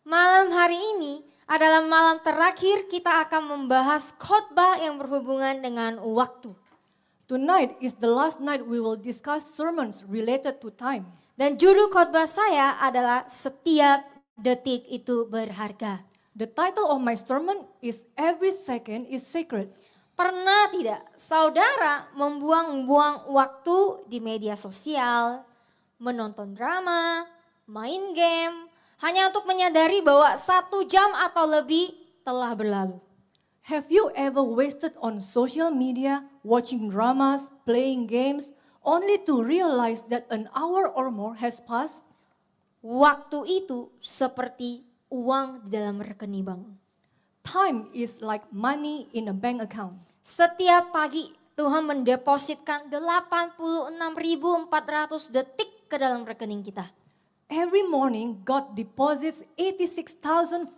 Malam hari ini adalah malam terakhir kita akan membahas khotbah yang berhubungan dengan waktu. Tonight is the last night we will discuss sermons related to time. Dan judul khotbah saya adalah Setiap Detik Itu Berharga. The title of my sermon is Every Second is Sacred. Pernah tidak saudara membuang-buang waktu di media sosial, menonton drama, main game, hanya untuk menyadari bahwa 1 jam atau lebih telah berlalu? Have you ever wasted on social media, watching dramas, playing games, only to realize that an hour or more has passed? Waktu itu seperti uang di dalam rekening bank. Time is like money in a bank account. Setiap pagi Tuhan mendepositkan 86.400 detik ke dalam rekening kita. Every morning, God deposits 86,400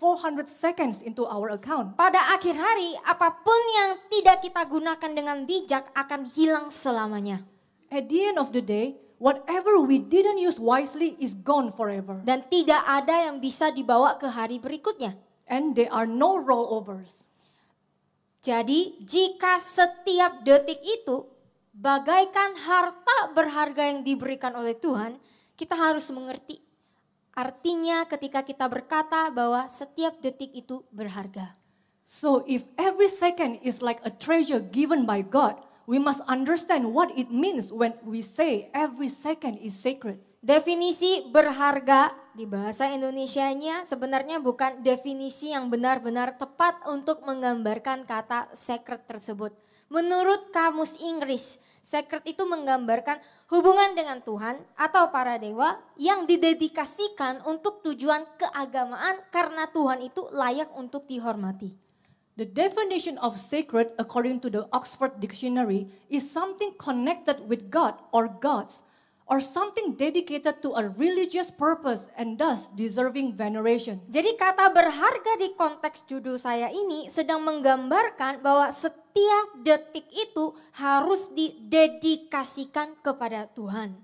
seconds into our account. Pada akhir hari, apapun yang tidak kita gunakan dengan bijak akan hilang selamanya. At the end of the day, whatever we didn't use wisely is gone forever. Dan tidak ada yang bisa dibawa ke hari berikutnya. And there are no rollovers. Jadi, jika setiap detik itu bagaikan harta berharga yang diberikan oleh Tuhan, kita harus mengerti artinya ketika kita berkata bahwa setiap detik itu berharga. So if every second is like a treasure given by God, we must understand what it means when we say every second is sacred. Definisi berharga di bahasa Indonesianya sebenarnya bukan definisi yang benar-benar tepat untuk menggambarkan kata sacred tersebut. Menurut Kamus Inggris, sacred itu menggambarkan hubungan dengan Tuhan atau para dewa yang didedikasikan untuk tujuan keagamaan karena Tuhan itu layak untuk dihormati. The definition of sacred according to the Oxford Dictionary is something connected with God or gods, or something dedicated to a religious purpose and thus deserving veneration. Jadi kata berharga di konteks judul saya ini sedang menggambarkan bahwa setiap detik itu harus didedikasikan kepada Tuhan.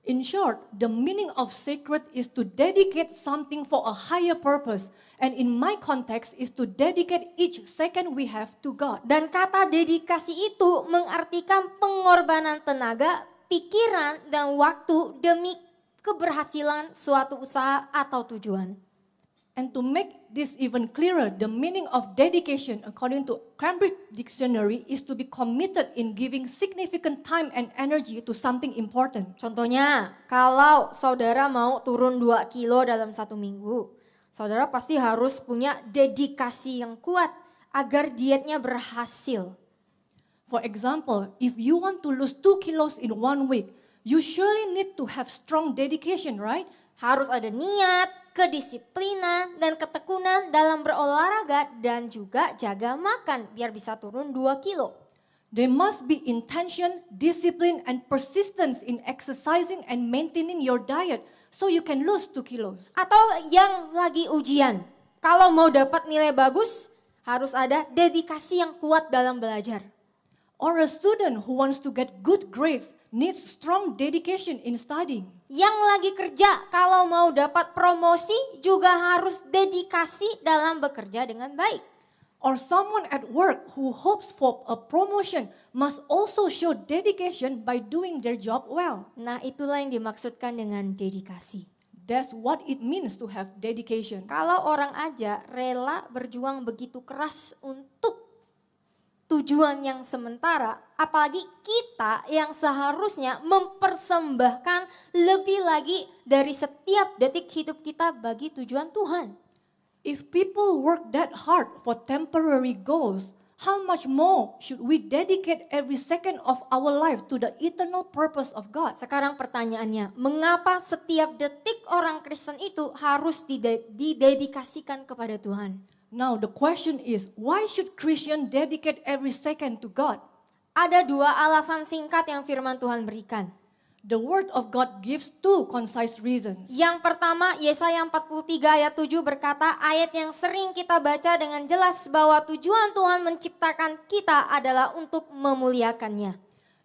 In short, the meaning of sacred is to dedicate something for a higher purpose, and in my context is to dedicate each second we have to God. Dan kata dedikasi itu mengartikan pengorbanan tenaga, pikiran, dan waktu demi keberhasilan suatu usaha atau tujuan. And to make this even clearer, the meaning of dedication according to Cambridge Dictionary is to be committed in giving significant time and energy to something important. Contohnya, kalau saudara mau turun 2 kilo dalam 1 minggu, saudara pasti harus punya dedikasi yang kuat agar dietnya berhasil. For example, if you want to lose 2 kilos in 1 week, you surely need to have strong dedication, right? Harus ada niat, kedisiplinan, dan ketekunan dalam berolahraga dan juga jaga makan biar bisa turun 2 kilo. There must be intention, discipline, and persistence in exercising and maintaining your diet so you can lose 2 kilos. Atau yang lagi ujian, kalau mau dapat nilai bagus, harus ada dedikasi yang kuat dalam belajar. Or a student who wants to get good grades needs strong dedication in studying. Yang lagi kerja, kalau mau dapat promosi juga harus dedikasi dalam bekerja dengan baik. Or someone at work who hopes for a promotion must also show dedication by doing their job well. Nah, itulah yang dimaksudkan dengan dedikasi. That's what it means to have dedication. Kalau orang aja rela berjuang begitu keras untuk tujuan yang sementara, apalagi kita yang seharusnya mempersembahkan lebih lagi dari setiap detik hidup kita bagi tujuan Tuhan. If people work that hard for temporary goals, how much more should we dedicate every second of our life to the eternal purpose of God? Sekarang pertanyaannya, mengapa setiap detik orang Kristen itu harus didedikasikan kepada Tuhan? Now the question is, why should Christian dedicate every second to God? Ada 2 alasan singkat yang firman Tuhan berikan. The word of God gives 2 concise reasons. Yang pertama, Yesaya 43 ayat 7 berkata, ayat yang sering kita baca dengan jelas bahwa tujuan Tuhan menciptakan kita adalah untuk memuliakannya.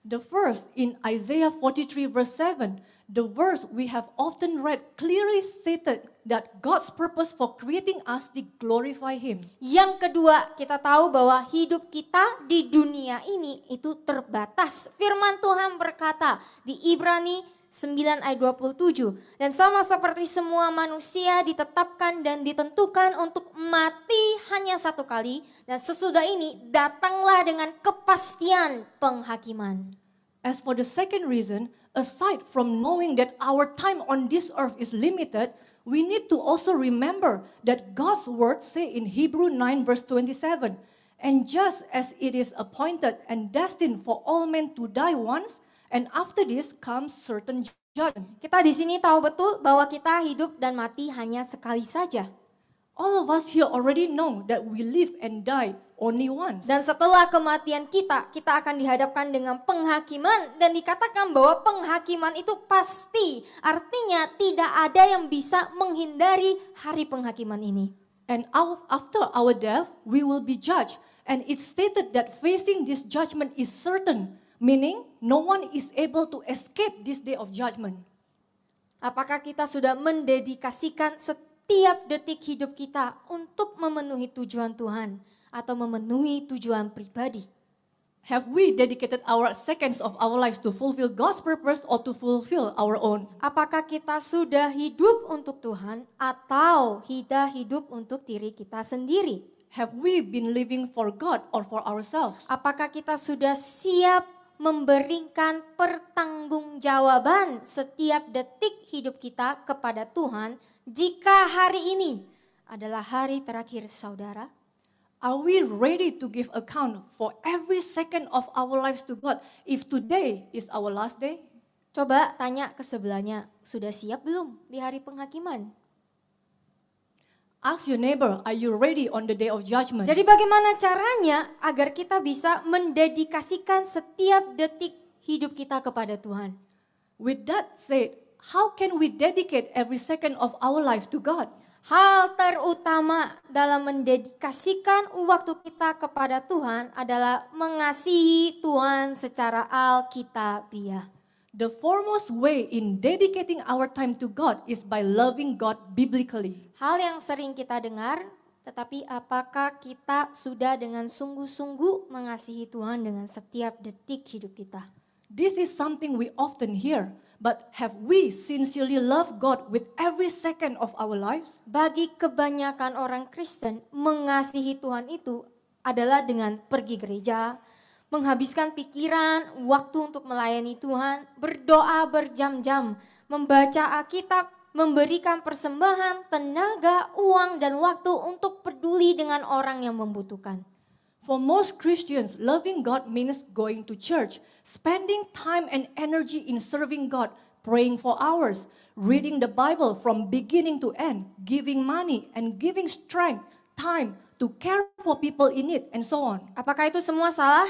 The first in Isaiah 43 verse 7, The verse we have often read clearly stated that God's purpose for creating us to glorify Him. Yang kedua, kita tahu bahwa hidup kita di dunia ini itu terbatas. Firman Tuhan berkata di Ibrani 9 ayat 27. Dan sama seperti semua manusia ditetapkan dan ditentukan untuk mati hanya satu kali. Dan sesudah ini datanglah dengan kepastian penghakiman. As for the second reason, aside from knowing that our time on this earth is limited, we need to also remember that God's words say in Hebrew 9 verse 27, and just as it is appointed and destined for all men to die once, and after this comes certain judgment. Kita di sini tahu betul bahwa kita hidup dan mati hanya sekali saja. All of us here already know that we live and die only once. Dan setelah kematian kita akan dihadapkan dengan penghakiman. Dan dikatakan bahwa penghakiman itu pasti. Artinya tidak ada yang bisa menghindari hari penghakiman ini. And after our death, we will be judged. And it's stated that facing this judgment is certain. Meaning, no one is able to escape this day of judgment. Apakah kita sudah mendedikasikan setiap detik hidup kita untuk memenuhi tujuan Tuhan atau memenuhi tujuan pribadi? Have we dedicated our seconds of our lives to fulfill God's purpose or to fulfill our own? Apakah kita sudah hidup untuk Tuhan atau kita hidup untuk diri kita sendiri? Have we been living for God or for ourselves? Apakah kita sudah siap memberikan pertanggungjawaban setiap detik hidup kita kepada Tuhan jika hari ini adalah hari terakhir saudara? Are we ready to give account for every second of our lives to God if today is our last day? Coba tanya ke sebelahnya, sudah siap belum di hari penghakiman? Ask your neighbor, are you ready on the day of judgment? Jadi bagaimana caranya agar kita bisa mendedikasikan setiap detik hidup kita kepada Tuhan? With that said, how can we dedicate every second of our life to God? Hal terutama dalam mendedikasikan waktu kita kepada Tuhan adalah mengasihi Tuhan secara alkitabiah. The foremost way in dedicating our time to God is by loving God biblically. Hal yang sering kita dengar, tetapi apakah kita sudah dengan sungguh-sungguh mengasihi Tuhan dengan setiap detik hidup kita? This is something we often hear, but have we sincerely loved God with every second of our lives? Bagi kebanyakan orang Kristen, mengasihi Tuhan itu adalah dengan pergi gereja, menghabiskan pikiran, waktu untuk melayani Tuhan, berdoa berjam-jam, membaca Alkitab, memberikan persembahan, tenaga, uang, dan waktu untuk peduli dengan orang yang membutuhkan. For most Christians, loving God means going to church, spending time and energy in serving God, praying for hours, reading the Bible from beginning to end, giving money and giving strength, time to care for people in need, and so on. Apakah itu semua salah?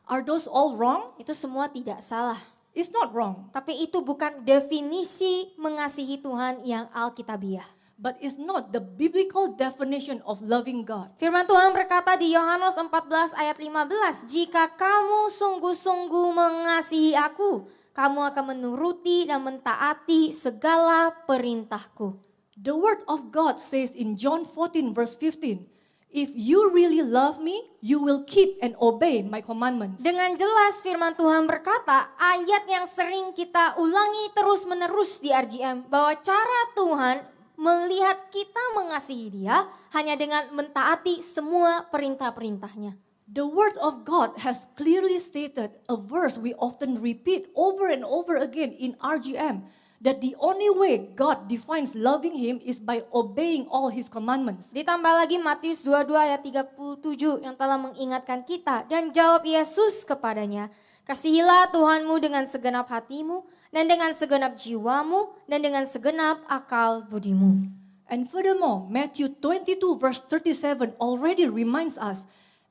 Are those all wrong? Itu semua tidak salah. It's not wrong, Tapi itu bukan definisi mengasihi Tuhan yang alkitabiah. but it's not the biblical definition of loving God. Firman Tuhan berkata di Yohanes 14 ayat 15, "Jika kamu sungguh-sungguh mengasihi aku, kamu akan menuruti dan mentaati segala perintahku." The word of God says in John 14 verse 15, if you really love me, you will keep and obey my commandments. Dengan jelas firman Tuhan berkata, ayat yang sering kita ulangi terus-menerus di RGM, bahwa cara Tuhan melihat kita mengasihi Dia hanya dengan mentaati semua perintah-perintahnya. The word of God has clearly stated a verse we often repeat over and over again in RGM, that the only way God defines loving Him is by obeying all His commandments. Ditambah lagi Matius 22 ayat 37 yang telah mengingatkan kita. Dan jawab Yesus kepadanya, "Kasihilah Tuhanmu dengan segenap hatimu, dan dengan segenap jiwamu, dan dengan segenap akal budimu." And furthermore, Matthew 22 verse 37 already reminds us,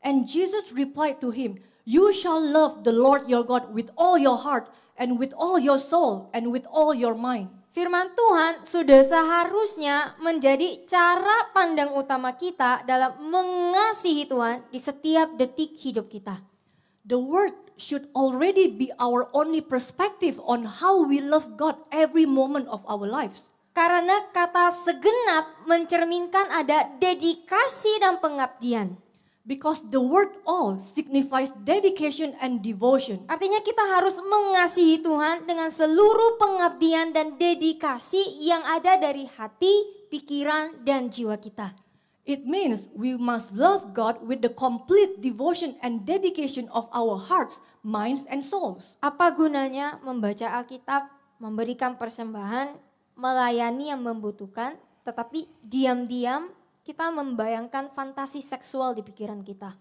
and Jesus replied to him, "You shall love the Lord your God with all your heart, and with all your soul, and with all your mind." Firman Tuhan sudah seharusnya menjadi cara pandang utama kita dalam mengasihi Tuhan di setiap detik hidup kita. The word should already be our only perspective on how we love God every moment of our lives. Karena kata segenap mencerminkan ada dedikasi dan pengabdian. Because the word all signifies dedication and devotion. Artinya kita harus mengasihi Tuhan dengan seluruh pengabdian dan dedikasi yang ada dari hati, pikiran, dan jiwa kita. It means we must love God with the complete devotion and dedication of our hearts, minds, and souls. Apa gunanya membaca Alkitab, memberikan persembahan, melayani yang membutuhkan, tetapi diam-diam kita membayangkan fantasi seksual di pikiran kita.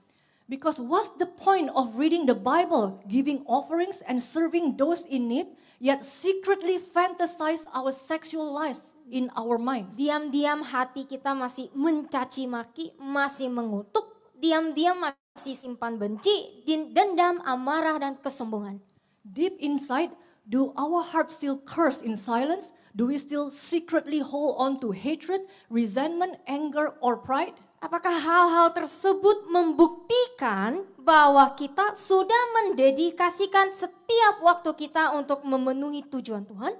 Because what's the point of reading the Bible, giving offerings and serving those in need, yet secretly fantasize our sexual lives in our minds? Diam-diam hati kita masih mencaci maki, masih mengutuk, diam-diam masih simpan benci, dendam, amarah, dan kesombongan. Deep inside, do our hearts still curse in silence? Do we still secretly hold on to hatred, resentment, anger, or pride? Apakah hal-hal tersebut membuktikan bahwa kita sudah mendedikasikan setiap waktu kita untuk memenuhi tujuan Tuhan?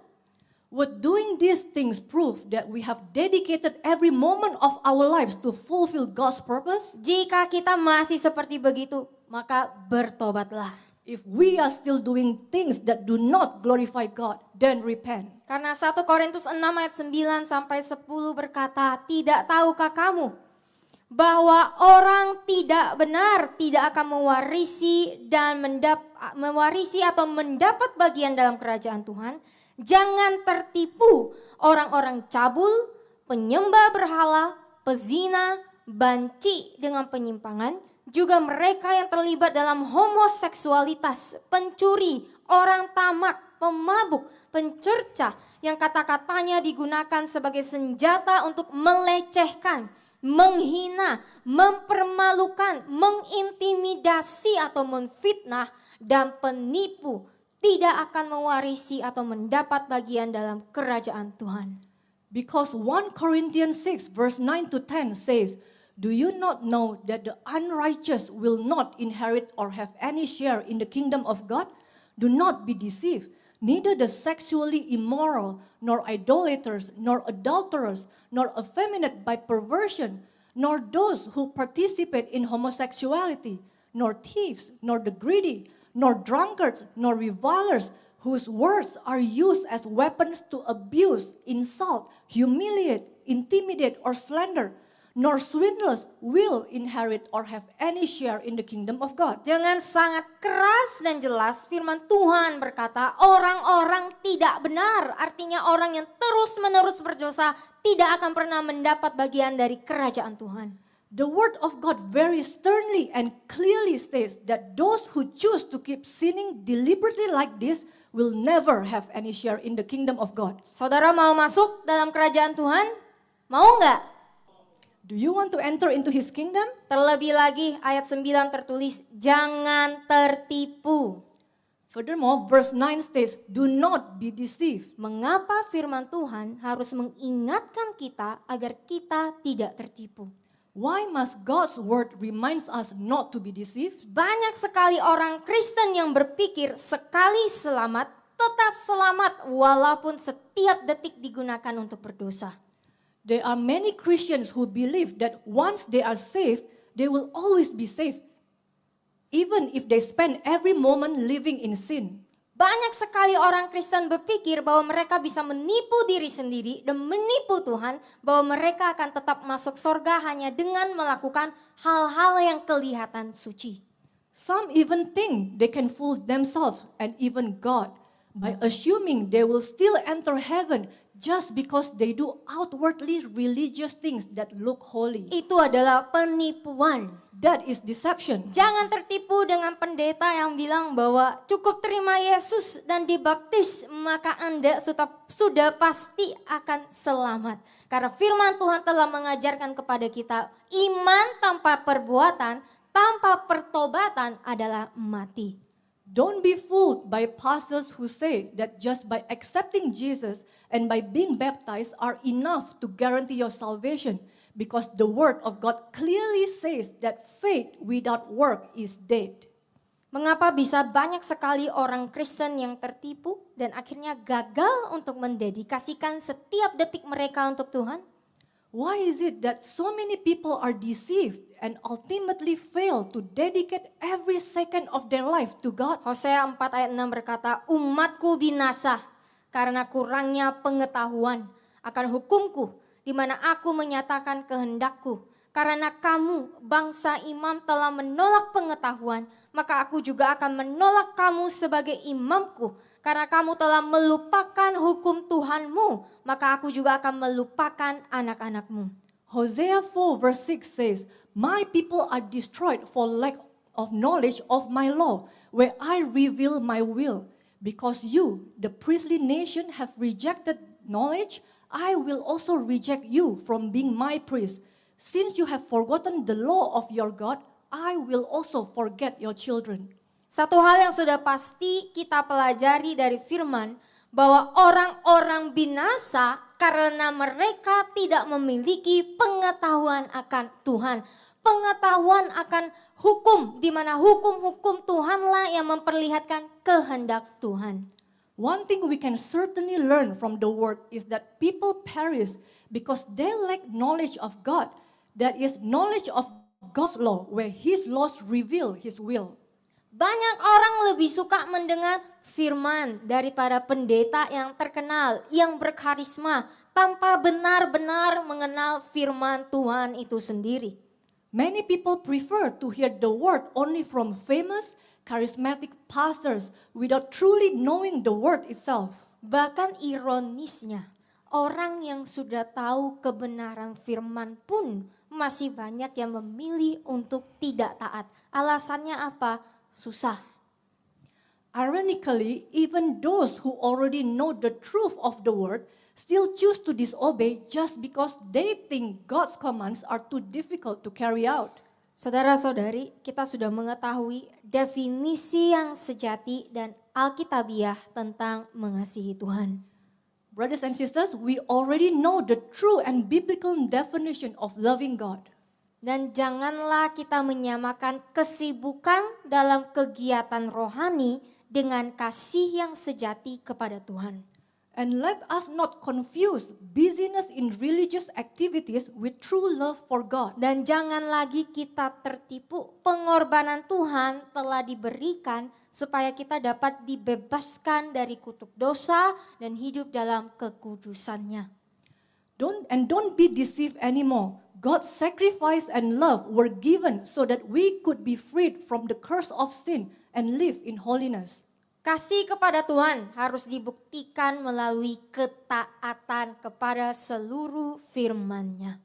Would doing these things prove that we have dedicated every moment of our lives to fulfill God's purpose? Jika kita masih seperti begitu, maka bertobatlah. If we are still doing things that do not glorify God, then repent. Karena 1 Korintus 6 ayat 9 sampai 10 berkata, tidak tahukah kamu bahwa orang tidak benar tidak akan mewarisi atau mendapat bagian dalam kerajaan Tuhan? Jangan tertipu orang-orang cabul, penyembah berhala, pezina, banci dengan penyimpangan, juga mereka yang terlibat dalam homoseksualitas, pencuri, orang tamak, pemabuk, pencerca, yang kata-katanya digunakan sebagai senjata untuk melecehkan, menghina, mempermalukan, mengintimidasi atau menfitnah, dan penipu tidak akan mewarisi atau mendapat bagian dalam kerajaan Tuhan. Because 1 Corinthians 6 verse 9 to 10 says, do you not know that the unrighteous will not inherit or have any share in the kingdom of God? Do not be deceived. Neither the sexually immoral, nor idolaters, nor adulterers, nor effeminate by perversion, nor those who participate in homosexuality, nor thieves, nor the greedy, nor drunkards, nor revilers, whose words are used as weapons to abuse, insult, humiliate, intimidate, or slander, nor swindlers will inherit or have any share in the kingdom of God. Dengan sangat keras dan jelas firman Tuhan berkata, orang-orang tidak benar, artinya orang yang terus-menerus berdosa tidak akan pernah mendapat bagian dari kerajaan Tuhan. The word of God very sternly and clearly states that those who choose to keep sinning deliberately like this will never have any share in the kingdom of God. Saudara mau masuk dalam kerajaan Tuhan? Mau nggak? Do you want to enter into His kingdom? Terlebih lagi ayat 9 tertulis, jangan tertipu. Furthermore, verse 9 states, do not be deceived. Mengapa firman Tuhan harus mengingatkan kita agar kita tidak tertipu? Why must God's word reminds us not to be deceived? Banyak sekali orang Kristen yang berpikir sekali selamat, tetap selamat walaupun setiap detik digunakan untuk berdosa. There are many Christians who believe that once they are saved, they will always be saved, even if they spend every moment living in sin. Banyak sekali orang Kristen berpikir bahwa mereka bisa menipu diri sendiri dan menipu Tuhan, bahwa mereka akan tetap masuk surga hanya dengan melakukan hal-hal yang kelihatan suci. Some even think they can fool themselves and even God by assuming they will still enter heaven just because they do outwardly religious things that look holy. Itu adalah penipuan. That is deception. Jangan tertipu dengan pendeta yang bilang bahwa cukup terima Yesus dan dibaptis maka Anda sudah pasti akan selamat. Karena firman Tuhan telah mengajarkan kepada kita iman tanpa perbuatan, tanpa pertobatan adalah mati. Don't be fooled by pastors who say that just by accepting Jesus and by being baptized are enough to guarantee your salvation. Because the word of God clearly says that faith without work is dead. Mengapa bisa banyak sekali orang Kristen yang tertipu dan akhirnya gagal untuk mendedikasikan setiap detik mereka untuk Tuhan? Why is it that so many people are deceived and ultimately fail to dedicate every second of their life to God? Hosea 4 ayat 6 berkata, umatku binasa karena kurangnya pengetahuan akan hukumku, di mana aku menyatakan kehendakku. Karena kamu, bangsa imam, telah menolak pengetahuan, maka aku juga akan menolak kamu sebagai imamku. Karena kamu telah melupakan hukum Tuhanmu, maka aku juga akan melupakan anak-anakmu. Hosea 4 verse 6 says, "My people are destroyed for lack of knowledge of my law, where I reveal my will. Because you, the priestly nation, have rejected knowledge, I will also reject you from being my priest. Since you have forgotten the law of your God, I will also forget your children." Satu hal yang sudah pasti kita pelajari dari firman, bahwa orang-orang binasa karena mereka tidak memiliki pengetahuan akan Tuhan. Pengetahuan akan hukum, di mana hukum-hukum Tuhanlah yang memperlihatkan kehendak Tuhan. One thing we can certainly learn from the word is that people perish because they lack knowledge of God. That is knowledge of God's law, where His laws reveal His will. Banyak orang lebih suka mendengar firman daripada pendeta yang terkenal, yang berkarisma, tanpa benar-benar mengenal firman Tuhan itu sendiri. Many people prefer to hear the word only from famous, charismatic pastors without truly knowing the word itself. Bahkan ironisnya, orang yang sudah tahu kebenaran firman pun masih banyak yang memilih untuk tidak taat. Alasannya apa? Susah. Ironically, even those who already know the truth of the word still choose to disobey just because they think God's commands are too difficult to carry out. Saudara-saudari, kita sudah mengetahui definisi yang sejati dan alkitabiah tentang mengasihi Tuhan. Brothers and sisters, we already know the true and biblical definition of loving God. Dan janganlah kita menyamakan kesibukan dalam kegiatan rohani dengan kasih yang sejati kepada Tuhan. And let us not confuse busyness in religious activities with true love for God. Dan jangan lagi kita tertipu, pengorbanan Tuhan telah diberikan supaya kita dapat dibebaskan dari kutuk dosa dan hidup dalam kekudusannya. Don't be deceived anymore. God's sacrifice and love were given so that we could be freed from the curse of sin and live in holiness. Kasih kepada Tuhan harus dibuktikan melalui ketaatan kepada seluruh firman-Nya.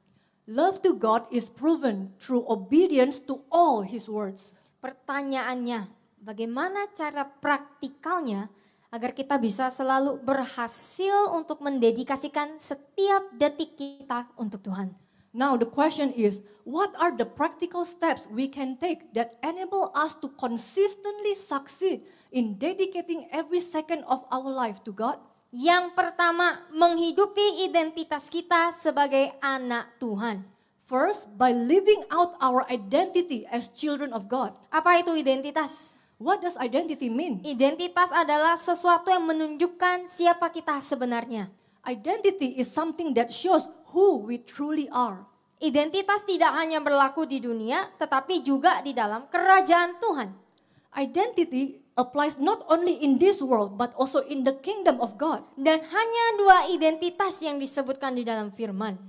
Love to God is proven through obedience to all His words. Pertanyaannya, bagaimana cara praktikalnya agar kita bisa selalu berhasil untuk mendedikasikan setiap detik kita untuk Tuhan? Now the question is, what are the practical steps we can take that enable us to consistently succeed in dedicating every second of our life to God? Yang pertama, menghidupi identitas kita sebagai anak Tuhan. First, by living out our identity as children of God. Apa itu identitas? What does identity mean? Identitas adalah sesuatu yang menunjukkan siapa kita sebenarnya. Identity is something that shows who we truly are. Identitas tidak hanya berlaku di dunia, tetapi juga di dalam kerajaan Tuhan. Identity applies not only in this world, but also in the kingdom of God. Dan hanya dua identitas yang disebutkan di dalam firman.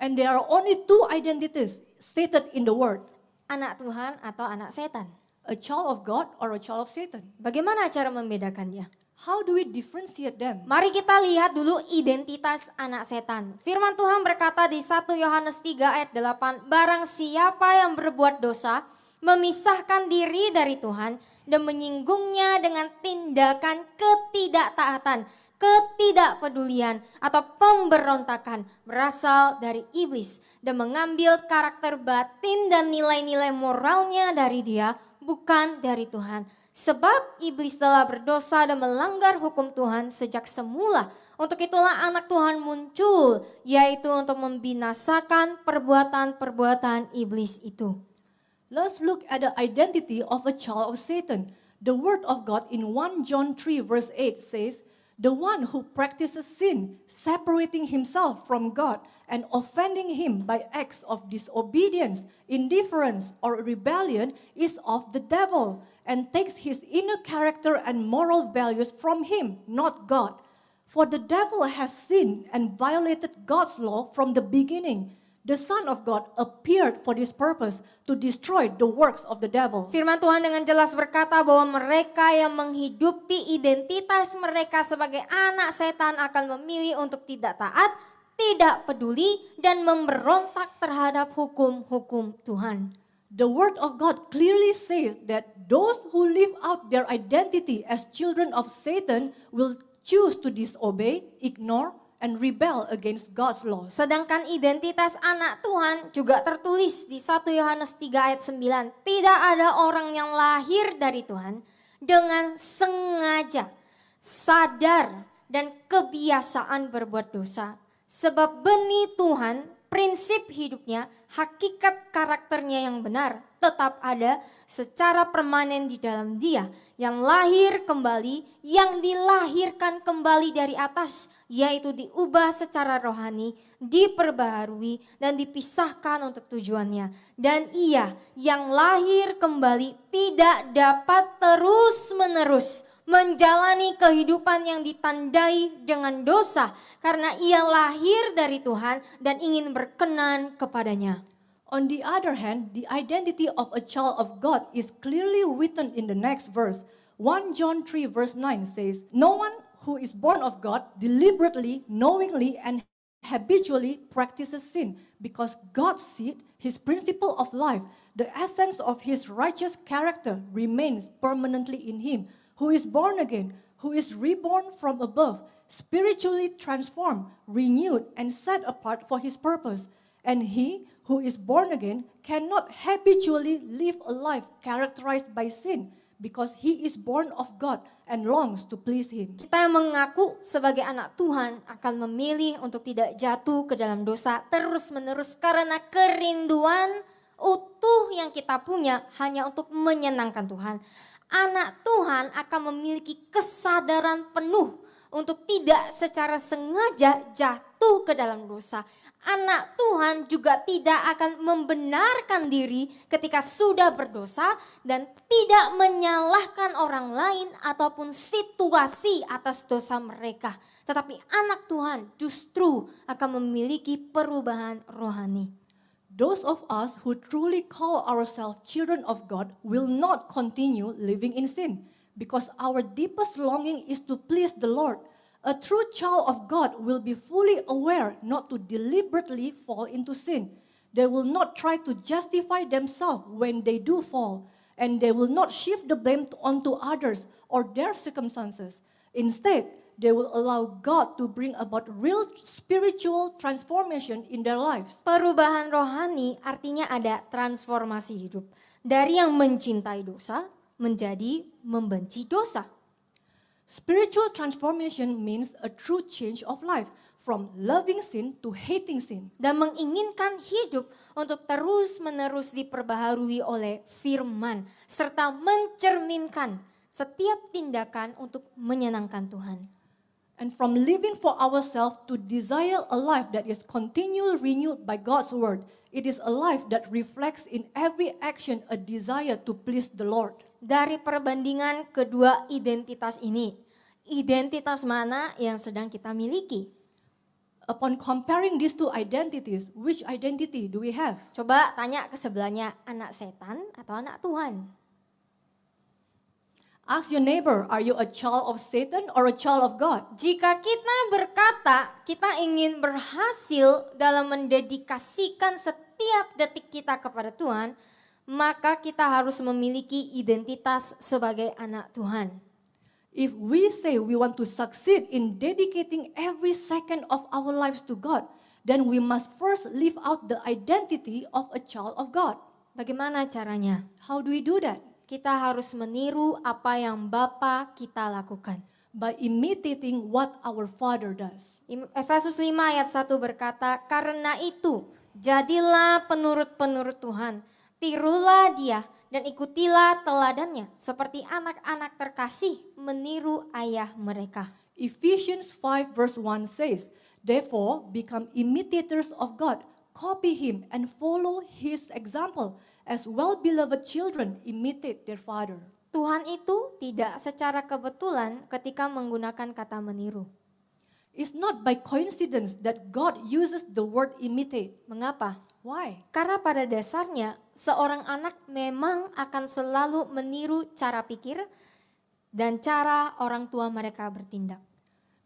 And there are only two identities stated in the word. Anak Tuhan atau anak setan. A child of God or a child of Satan. Bagaimana cara membedakannya? How do we differentiate them? Mari kita lihat dulu identitas anak setan. Firman Tuhan berkata di 1 Yohanes 3 ayat 8, barang siapa yang berbuat dosa, memisahkan diri dari Tuhan dan menyinggungnya dengan tindakan ketidaktaatan, ketidakpedulian atau pemberontakan berasal dari iblis dan mengambil karakter batin dan nilai-nilai moralnya dari dia, bukan dari Tuhan. Sebab iblis telah berdosa dan melanggar hukum Tuhan sejak semula. Untuk itulah anak Tuhan muncul, yaitu untuk membinasakan perbuatan-perbuatan iblis itu. Let's look at the identity of a child of Satan. The word of God in 1 John 3 verse 8 says, "The one who practices sin, separating himself from God and offending him by acts of disobedience, indifference, or rebellion is of the devil and takes his inner character and moral values from him, not God. For the devil has sinned and violated God's law from the beginning. The Son of God appeared for this purpose, to destroy the works of the devil." Firman Tuhan dengan jelas berkata bahwa mereka yang menghidupi identitas mereka sebagai anak setan akan memilih untuk tidak taat, tidak peduli, dan memberontak terhadap hukum-hukum Tuhan. The word of God clearly says that those who live out their identity as children of Satan will choose to disobey, ignore, and rebel against God's laws. Sedangkan identitas anak Tuhan juga tertulis di 1 Yohanes 3 ayat 9. Tidak ada orang yang lahir dari Tuhan dengan sengaja, sadar, dan kebiasaan berbuat dosa. Sebab benih Tuhan, prinsip hidupnya, hakikat karakternya yang benar tetap ada secara permanen di dalam dia yang lahir kembali, yang dilahirkan kembali dari atas, yaitu diubah secara rohani, diperbaharui, dan dipisahkan untuk tujuannya. Dan ia yang lahir kembali tidak dapat terus-menerus menjalani kehidupan yang ditandai dengan dosa, karena ia lahir dari Tuhan dan ingin berkenan kepadanya. On the other hand, the identity of a child of God is clearly written in the next verse. 1 John 3 verse 9 says, "No one who is born of God deliberately, knowingly, and habitually practices sin, because God's seed, his principle of life, the essence of his righteous character remains permanently in him, who is born again, who is reborn from above, spiritually transformed, renewed, and set apart for his purpose. And he who is born again cannot habitually live a life characterized by sin, because he is born of God and longs to please him." Kita yang mengaku sebagai anak Tuhan akan memilih untuk tidak jatuh ke dalam dosa terus-menerus karena kerinduan utuh yang kita punya hanya untuk menyenangkan Tuhan. Anak Tuhan akan memiliki kesadaran penuh untuk tidak secara sengaja jatuh ke dalam dosa. Anak Tuhan juga tidak akan membenarkan diri ketika sudah berdosa dan tidak menyalahkan orang lain ataupun situasi atas dosa mereka. Tetapi anak Tuhan justru akan memiliki perubahan rohani. Those of us who truly call ourselves children of God will not continue living in sin, because our deepest longing is to please the Lord. A true child of God will be fully aware not to deliberately fall into sin. They will not try to justify themselves when they do fall, and they will not shift the blame onto others or their circumstances. Instead, they will allow God to bring about real spiritual transformation in their lives. Perubahan rohani artinya ada transformasi hidup. Dari yang mencintai dosa menjadi membenci dosa. Spiritual transformation means a true change of life, from loving sin to hating sin. Dan menginginkan hidup untuk terus-menerus diperbaharui oleh firman, serta mencerminkan setiap tindakan untuk menyenangkan Tuhan. And from living for ourselves to desire a life that is continually renewed by God's word. It is a life that reflects in every action a desire to please the Lord. Dari perbandingan kedua identitas ini, identitas mana yang sedang kita miliki? Upon comparing these two identities, which identity do we have? Coba tanya ke sebelahnya, anak setan atau anak Tuhan? Ask your neighbor, are you a child of Satan or a child of God? Jika kita berkata kita ingin berhasil dalam mendedikasikan setiap detik kita kepada Tuhan, maka kita harus memiliki identitas sebagai anak Tuhan. If we say we want to succeed in dedicating every second of our lives to God, then we must first live out the identity of a child of God. Bagaimana caranya? How do we do that? Kita harus meniru apa yang Bapa kita lakukan. By imitating what our Father does. Efesus 5 ayat 1 berkata, karena itu jadilah penurut-penurut Tuhan, Tirulah dia dan ikutilah teladannya seperti anak-anak terkasih meniru ayah mereka. Ephesians 5 verse 1 says, "Therefore become imitators of God, copy him and follow his example, as well-beloved children imitate their father." Tuhan itu tidak secara kebetulan ketika menggunakan kata meniru. It's not by coincidence that God uses the word imitate. Mengapa? Why? Karena pada dasarnya seorang anak memang akan selalu meniru cara pikir dan cara orang tua mereka bertindak.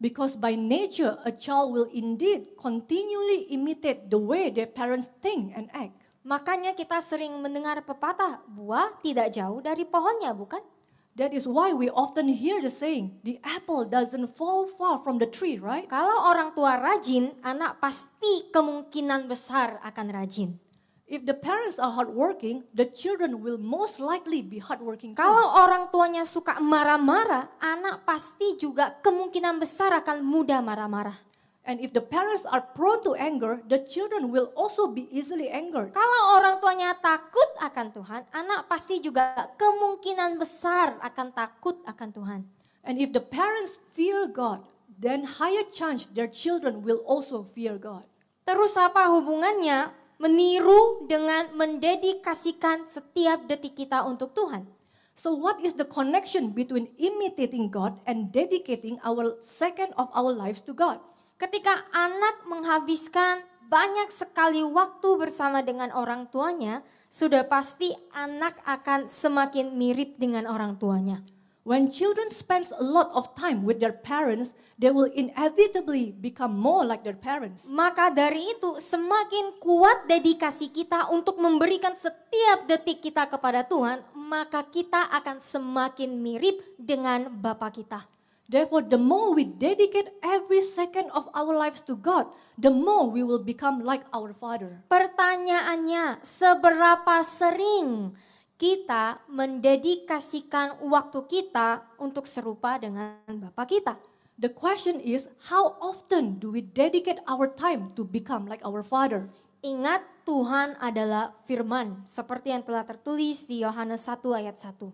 Because by nature, a child will indeed continually imitate the way their parents think and act. Makanya kita sering mendengar pepatah, buah tidak jauh dari pohonnya, bukan? That is why we often hear the saying, the apple doesn't fall far from the tree, right? Kalau orang tua rajin, anak pasti kemungkinan besar akan rajin. If the parents are hardworking, the children will most likely be hardworking too. Kalau orang tuanya suka marah-marah, anak pasti juga kemungkinan besar akan mudah marah-marah. And if the parents are prone to anger, the children will also be easily angered. Kalau orang tuanya takut akan Tuhan, anak pasti juga kemungkinan besar akan takut akan Tuhan. And if the parents fear God, then higher chance their children will also fear God. Terus apa hubungannya meniru dengan mendedikasikan setiap detik kita untuk Tuhan? So what is the connection between imitating God and dedicating our second of our lives to God? Ketika anak menghabiskan banyak sekali waktu bersama dengan orang tuanya, sudah pasti anak akan semakin mirip dengan orang tuanya. When children spend a lot of time with their parents, they will inevitably become more like their parents. Maka dari itu semakin kuat dedikasi kita untuk memberikan setiap detik kita kepada Tuhan, maka kita akan semakin mirip dengan Bapa kita. Therefore, the more we dedicate every second of our lives to God, the more we will become like our Father. Pertanyaannya, seberapa sering kita mendedikasikan waktu kita untuk serupa dengan Bapa kita? The question is, how often do we dedicate our time to become like our Father? Ingat, Tuhan adalah firman, seperti yang telah tertulis di Yohanes 1 ayat 1.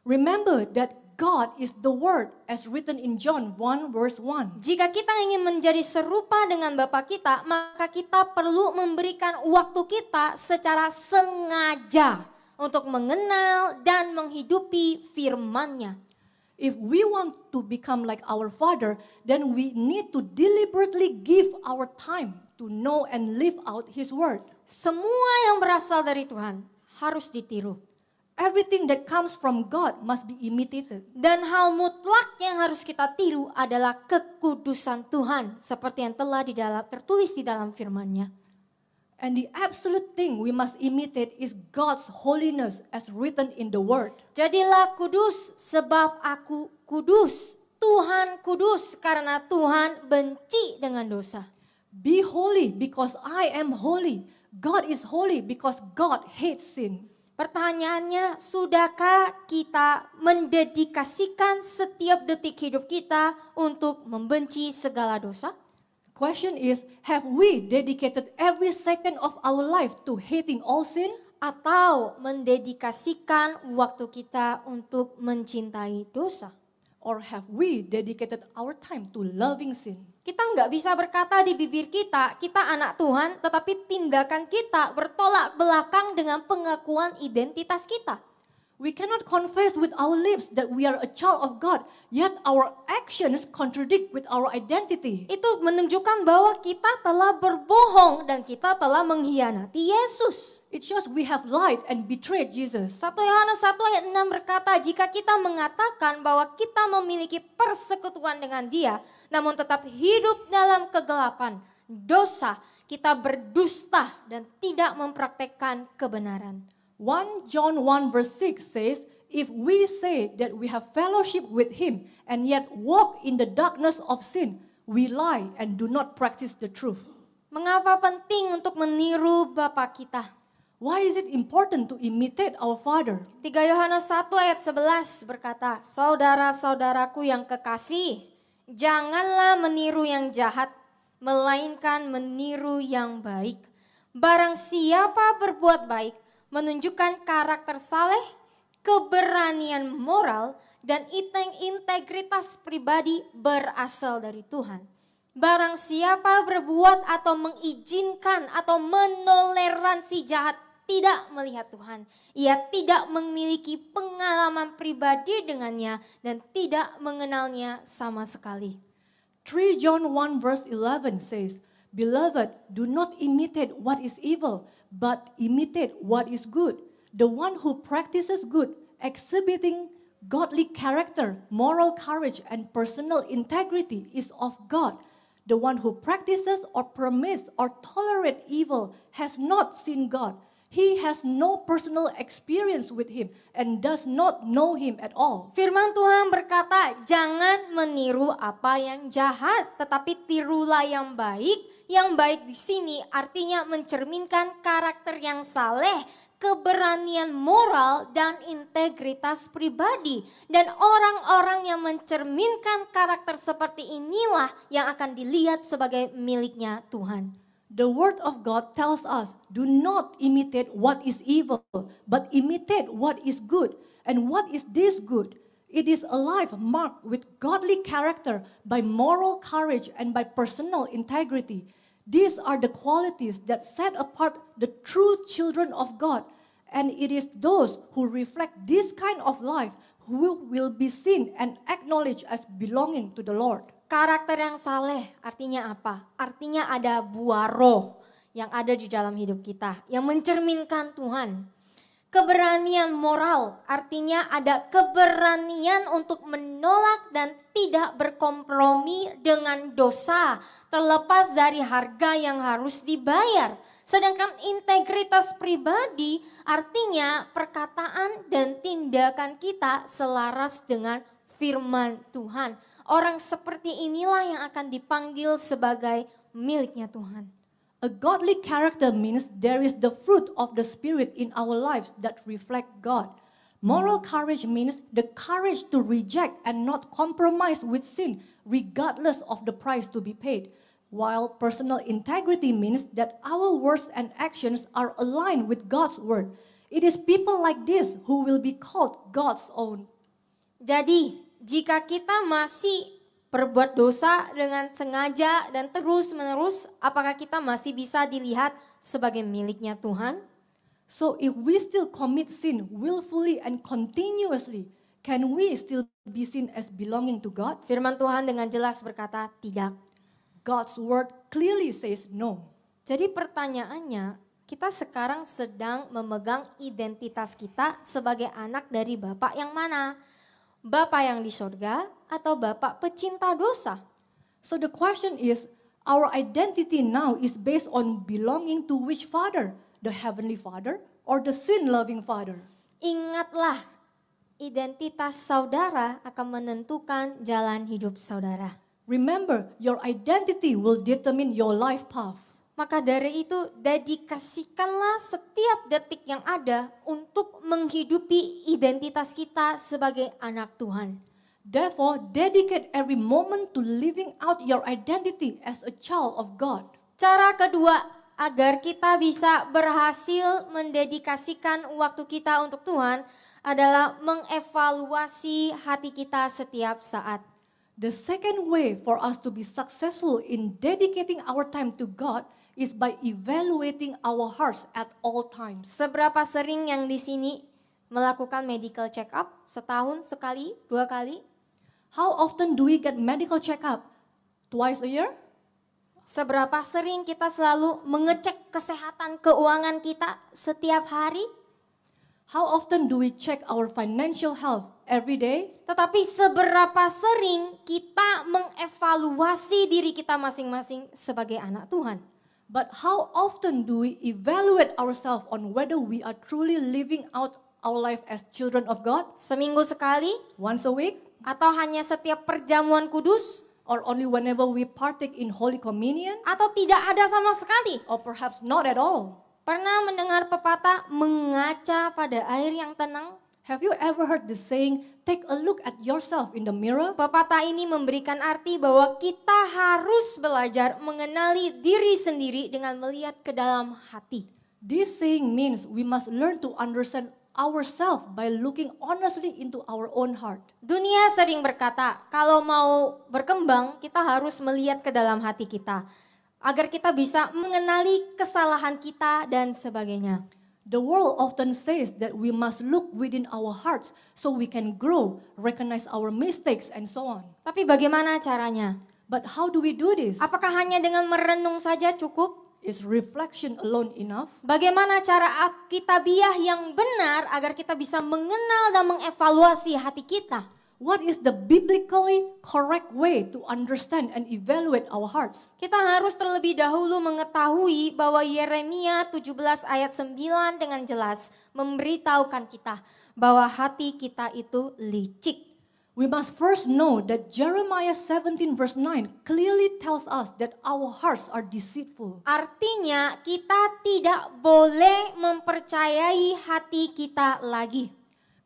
Remember that God is the Word as written in John 1 verse 1. Jika kita ingin menjadi serupa dengan Bapa kita, maka kita perlu memberikan waktu kita secara sengaja untuk mengenal dan menghidupi firman-Nya. If we want to become like our Father, then we need to deliberately give our time to know and live out His Word. Semua yang berasal dari Tuhan harus ditiru. Everything that comes from God must be imitated. Dan hal mutlak yang harus kita tiru adalah kekudusan Tuhan, seperti yang telah tertulis di dalam firman-Nya. And the absolute thing we must imitate is God's holiness as written in the Word. Jadilah kudus sebab aku kudus. Tuhan kudus karena Tuhan benci dengan dosa. Be holy because I am holy. God is holy because God hates sin. Pertanyaannya, sudahkah kita mendedikasikan setiap detik hidup kita untuk membenci segala dosa? Question is, have we dedicated every second of our life to hating all sin? Atau mendedikasikan waktu kita untuk mencintai dosa? Or have we dedicated our time to loving sin? Kita nggak bisa berkata di bibir kita anak Tuhan, tetapi tindakan kita bertolak belakang dengan pengakuan identitas kita. We cannot confess with our lips that we are a child of God, yet our actions contradict with our identity. Itu menunjukkan bahwa kita telah berbohong dan kita telah mengkhianati Yesus. It shows we have lied and betrayed Jesus. 1 Yohanes 1 ayat 6 berkata, jika kita mengatakan bahwa kita memiliki persekutuan dengan Dia, namun tetap hidup dalam kegelapan, dosa, kita berdusta dan tidak mempraktekkan kebenaran. 1 John 1 verse 6 says, if we say that we have fellowship with Him and yet walk in the darkness of sin, we lie and do not practice the truth. Mengapa penting untuk meniru Bapa kita? Why is it important to imitate our Father? 3 Yohanes 1 ayat 11 berkata, saudara-saudaraku yang kekasih, janganlah meniru yang jahat, melainkan meniru yang baik. Barang siapa berbuat baik, menunjukkan karakter saleh, keberanian moral, dan integritas pribadi berasal dari Tuhan. Barang siapa berbuat atau mengizinkan atau menoleransi jahat tidak melihat Tuhan. Ia tidak memiliki pengalaman pribadi dengannya dan tidak mengenalnya sama sekali. 3 John 1 verse 11 says, "Beloved, do not imitate what is evil, but imitate what is good. The one who practices good, exhibiting godly character, moral courage, and personal integrity is of God. The one who practices or permits or tolerates evil has not seen God. He has no personal experience with him and does not know him at all." Firman Tuhan berkata, jangan meniru apa yang jahat, tetapi tirulah yang baik. Yang baik di sini artinya mencerminkan karakter yang saleh, keberanian moral, dan integritas pribadi. Dan orang-orang yang mencerminkan karakter seperti inilah yang akan dilihat sebagai miliknya Tuhan. The word of God tells us, do not imitate what is evil, but imitate what is good. And what is this good? It is a life marked with godly character, by moral courage, and by personal integrity. These are the qualities that set apart the true children of God. And it is those who reflect this kind of life who will be seen and acknowledged as belonging to the Lord. Karakter yang saleh artinya apa? Artinya ada buah roh yang ada di dalam hidup kita, yang mencerminkan Tuhan. Keberanian moral artinya ada keberanian untuk menolak dan tidak berkompromi dengan dosa, terlepas dari harga yang harus dibayar. Sedangkan integritas pribadi artinya perkataan dan tindakan kita selaras dengan firman Tuhan. Orang seperti inilah yang akan dipanggil sebagai miliknya Tuhan. A godly character means there is the fruit of the Spirit in our lives that reflect God. Moral courage means the courage to reject and not compromise with sin, regardless of the price to be paid. While personal integrity means that our words and actions are aligned with God's word. It is people like this who will be called God's own. Jadi, jika kita masih berbuat dosa dengan sengaja dan terus-menerus, apakah kita masih bisa dilihat sebagai miliknya Tuhan? So if we still commit sin willfully and continuously, can we still be seen as belonging to God? Firman Tuhan dengan jelas berkata tidak. God's word clearly says no. Jadi pertanyaannya, kita sekarang sedang memegang identitas kita sebagai anak dari Bapa yang mana? Bapa yang di sorga atau Bapa pecinta dosa? So the question is, our identity now is based on belonging to which father? The heavenly Father or the sin-loving Father? Ingatlah, identitas saudara akan menentukan jalan hidup saudara. Remember, your identity will determine your life path. Maka dari itu, dedikasikanlah setiap detik yang ada untuk menghidupi identitas kita sebagai anak Tuhan. Therefore, dedicate every moment to living out your identity as a child of God. Cara kedua, agar kita bisa berhasil mendedikasikan waktu kita untuk Tuhan adalah mengevaluasi hati kita setiap saat. The second way for us to be successful in dedicating our time to God is by evaluating our hearts at all times. Seberapa sering yang di sini melakukan medical check up? Setahun sekali, 2 kali? How often do we get medical check up? Twice a year? Seberapa sering kita selalu mengecek kesehatan keuangan kita setiap hari? How often do we check our financial health every day? Tetapi seberapa sering kita mengevaluasi diri kita masing-masing sebagai anak Tuhan? But how often do we evaluate ourselves on whether we are truly living out our life as children of God? Seminggu sekali? Once a week? Atau hanya setiap perjamuan kudus? Or only whenever we partake in Holy Communion? Atau tidak ada sama sekali? Or perhaps not at all? Pernah mendengar pepatah mengaca pada air yang tenang? Have you ever heard the saying, take a look at yourself in the mirror? Pepatah ini memberikan arti bahwa kita harus belajar mengenali diri sendiri dengan melihat ke dalam hati. This saying means we must learn to understand ourselves by looking honestly into our own heart. Dunia sering berkata, kalau mau berkembang, kita harus melihat ke dalam hati kita. Agar kita bisa mengenali kesalahan kita dan sebagainya. The world often says that we must look within our hearts so we can grow, recognize our mistakes, and so on. Tapi bagaimana caranya? But how do we do this? Apakah hanya dengan merenung saja cukup? Is reflection alone enough? Bagaimana cara alkitabiah yang benar agar kita bisa mengenal dan mengevaluasi hati kita? What is the biblically correct way to understand and evaluate our hearts? Kita harus terlebih dahulu mengetahui bahwa Yeremia 17 ayat 9 dengan jelas memberitahukan kita bahwa hati kita itu licik. We must first know that Jeremiah 17 verse 9 clearly tells us that our hearts are deceitful. Artinya kita tidak boleh mempercayai hati kita lagi.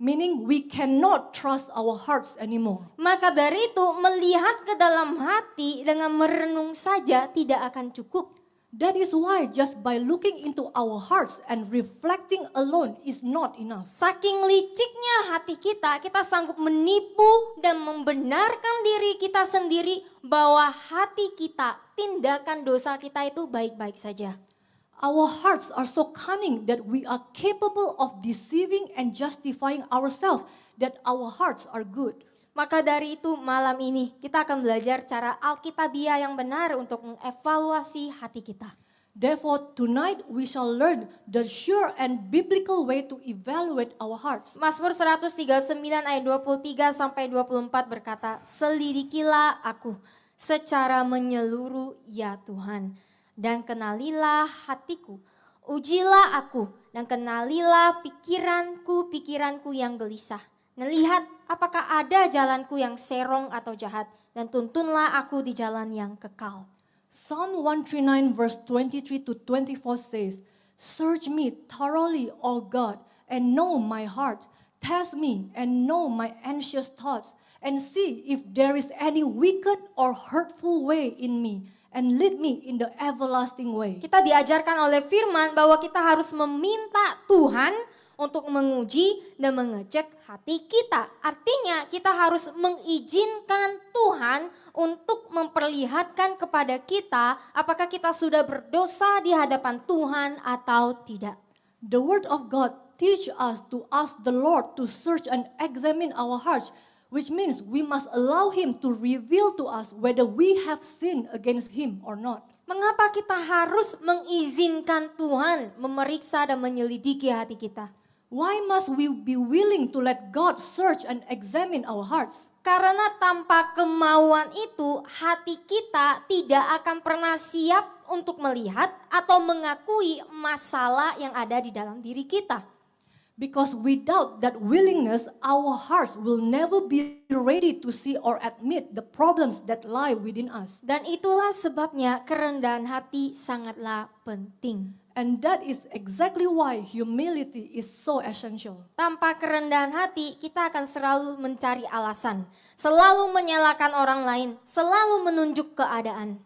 Meaning we cannot trust our hearts anymore. Maka dari itu melihat ke dalam hati dengan merenung saja tidak akan cukup. That is why just by looking into our hearts and reflecting alone is not enough. Saking liciknya hati kita, kita sanggup menipu dan membenarkan diri kita sendiri bahwa hati kita, tindakan dosa kita itu baik-baik saja. Our hearts are so cunning that we are capable of deceiving and justifying ourselves that our hearts are good. Maka dari itu malam ini kita akan belajar cara alkitabiah yang benar untuk mengevaluasi hati kita. Therefore tonight we shall learn the sure and biblical way to evaluate our hearts. Mazmur 139 ayat 23 sampai 24 berkata, "Selidikilah aku secara menyeluruh ya Tuhan, dan kenalilah hatiku. Ujilah aku dan kenalilah pikiranku yang gelisah. Nah, lihat apakah ada jalanku yang serong atau jahat, dan tuntunlah aku di jalan yang kekal." Psalm 139 verse 23 to 24 says, "Search me thoroughly, O God, and know my heart. Test me and know my anxious thoughts, and see if there is any wicked or hurtful way in me, and lead me in the everlasting way." Kita diajarkan oleh firman bahwa kita harus meminta Tuhan untuk menguji dan mengecek hati kita. Artinya kita harus mengizinkan Tuhan untuk memperlihatkan kepada kita apakah kita sudah berdosa di hadapan Tuhan atau tidak. The word of God teach us to ask the Lord to search and examine our hearts, which means we must allow Him to reveal to us whether we have sinned against Him or not. Mengapa kita harus mengizinkan Tuhan memeriksa dan menyelidiki hati kita? Why must we be willing to let God search and examine our hearts? Karena tanpa kemauan itu, hati kita tidak akan pernah siap untuk melihat atau mengakui masalah yang ada di dalam diri kita. Because without that willingness, our hearts will never be ready to see or admit the problems that lie within us. Dan itulah sebabnya kerendahan hati sangatlah penting. And that is exactly why humility is so essential. Tanpa kerendahan hati, kita akan selalu mencari alasan, selalu menyalahkan orang lain, selalu menunjuk keadaan.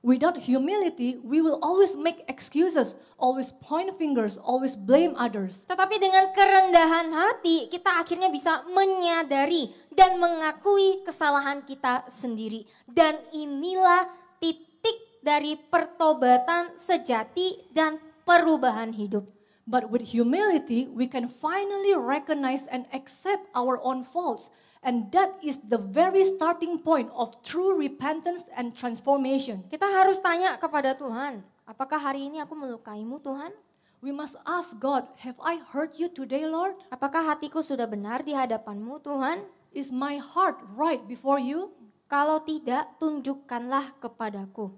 Without humility, we will always make excuses, always point fingers, always blame others. Tetapi dengan kerendahan hati, kita akhirnya bisa menyadari dan mengakui kesalahan kita sendiri. Dan inilah titik dari pertobatan sejati dan perubahan hidup. But with humility, we can finally recognize and accept our own faults. And that is the very starting point of true repentance and transformation. Kita harus tanya kepada Tuhan, apakah hari ini aku melukaimu Tuhan? We must ask God, have I hurt you today, Lord? Apakah hatiku sudah benar di hadapanmu Tuhan? Is my heart right before you? Kalau tidak, tunjukkanlah kepadaku.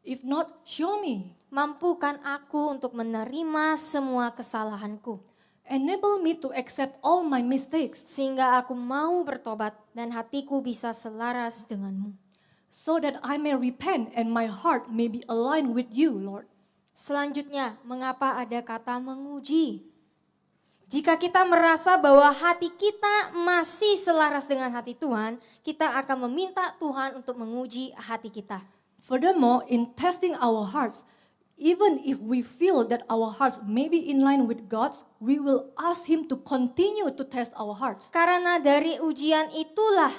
If not, show me. Mampukan aku untuk menerima semua kesalahanku. Enable me to accept all my mistakes. Sehingga aku mau bertobat dan hatiku bisa selaras denganmu. So that I may repent and my heart may be aligned with you, Lord. Selanjutnya, mengapa ada kata menguji? Jika kita merasa bahwa hati kita masih selaras dengan hati Tuhan, kita akan meminta Tuhan untuk menguji hati kita. Furthermore, in testing our hearts, Even if we feel that our hearts may be in line with God's, we will ask Him to continue to test our hearts. Karena dari ujian itulah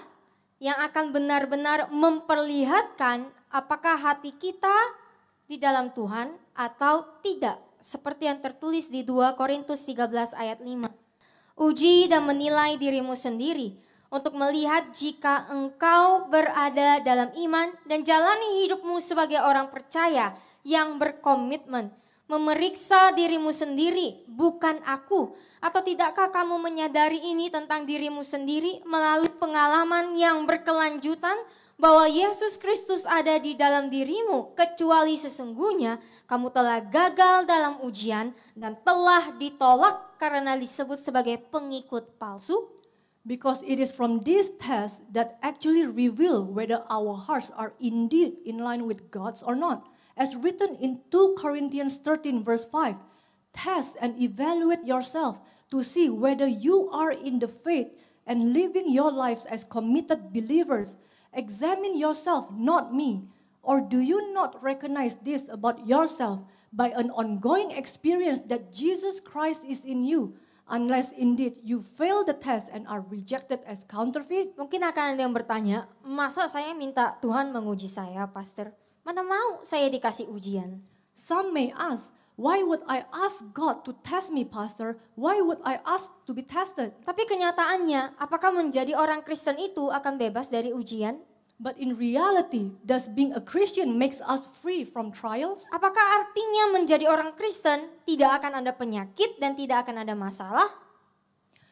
yang akan benar-benar memperlihatkan apakah hati kita di dalam Tuhan atau tidak. Seperti yang tertulis di 2 Korintus 13 ayat 5. Uji dan menilai dirimu sendiri untuk melihat jika engkau berada dalam iman dan jalani hidupmu sebagai orang percaya yang berkomitmen. Memeriksa dirimu sendiri, bukan aku. Atau tidakkah kamu menyadari ini tentang dirimu sendiri melalui pengalaman yang berkelanjutan bahwa Yesus Kristus ada di dalam dirimu, kecuali sesungguhnya kamu telah gagal dalam ujian dan telah ditolak karena disebut sebagai pengikut palsu? Because it is from this test that actually reveal whether our hearts are indeed in line with God's or not. As written in 2 Corinthians 13 verse 5, test and evaluate yourself to see whether you are in the faith and living your lives as committed believers. Examine yourself, not me. Or do you not recognize this about yourself by an ongoing experience that Jesus Christ is in you, unless indeed you fail the test and are rejected as counterfeit? Mungkin akan ada yang bertanya, masa saya minta Tuhan menguji saya, Pastor? Mana mau saya dikasih ujian? Some may ask, why would I ask God to test me, Pastor? Why would I ask to be tested? Tapi kenyataannya, apakah menjadi orang Kristen itu akan bebas dari ujian? But in reality, does being a Christian makes us free from trials? Apakah artinya menjadi orang Kristen tidak akan ada penyakit dan tidak akan ada masalah?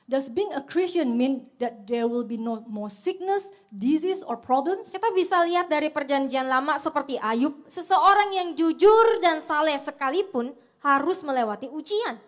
Does being a Christian mean that there will be no more sickness, disease, or problems? Kita bisa lihat dari perjanjian lama seperti Ayub, seseorang yang jujur dan saleh sekalipun harus melewati ujian.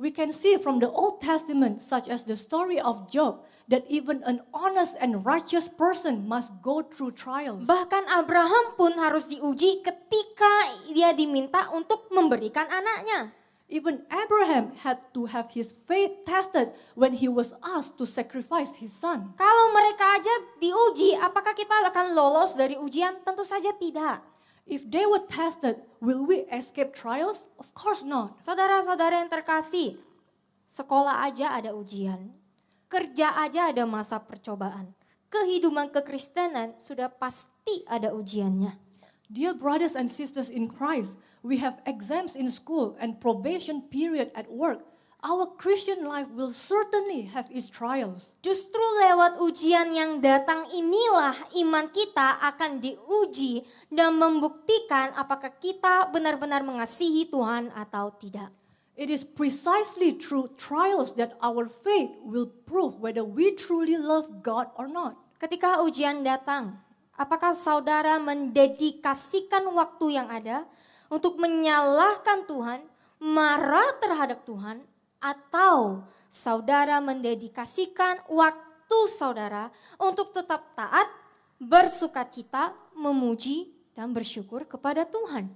We can see from the Old Testament, such as the story of Job, that even an honest and righteous person must go through trials. Bahkan Abraham pun harus diuji ketika dia diminta untuk memberikan anaknya. Even Abraham had to have his faith tested when he was asked to sacrifice his son. Kalau mereka aja diuji, apakah kita akan lolos dari ujian? Tentu saja tidak. If they were tested, will we escape trials? Of course not. Saudara-saudara yang terkasih, sekolah aja ada ujian. Kerja aja ada masa percobaan. Kehidupan kekristenan sudah pasti ada ujiannya. Dear brothers and sisters in Christ, we have exams in school and probation period at work. Our Christian life will certainly have its trials. Justru lewat ujian yang datang inilah iman kita akan diuji dan membuktikan apakah kita benar-benar mengasihi Tuhan atau tidak. It is precisely through trials that our faith will prove whether we truly love God or not. Ketika ujian datang, apakah saudara mendedikasikan waktu yang ada untuk menyalahkan Tuhan, marah terhadap Tuhan, atau saudara mendedikasikan waktu saudara untuk tetap taat, bersukacita, memuji, dan bersyukur kepada Tuhan?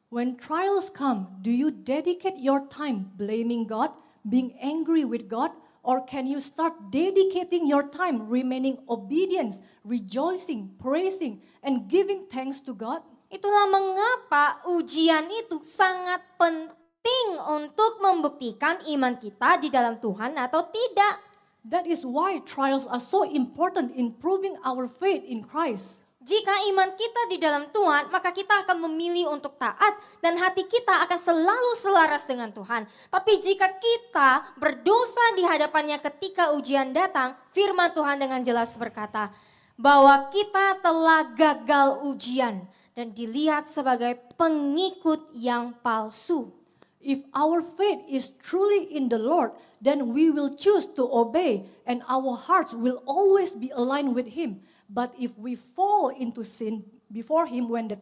When trials come, do you dedicate your time blaming God, being angry with God, or can you start dedicating your time remaining obedient, rejoicing, praising, and giving thanks to God? Itulah mengapa ujian itu sangat penting untuk membuktikan iman kita di dalam Tuhan atau tidak. That is why trials are so important in proving our faith in Christ. Jika iman kita di dalam Tuhan, maka kita akan memilih untuk taat dan hati kita akan selalu selaras dengan Tuhan. Tapi jika kita berdosa di hadapannya ketika ujian datang, firman Tuhan dengan jelas berkata bahwa kita telah gagal ujian dan dilihat sebagai pengikut yang palsu. If our faith is truly in the Lord, then we will choose to obey and our hearts will always be aligned with Him. But if we fall into sin before Him when the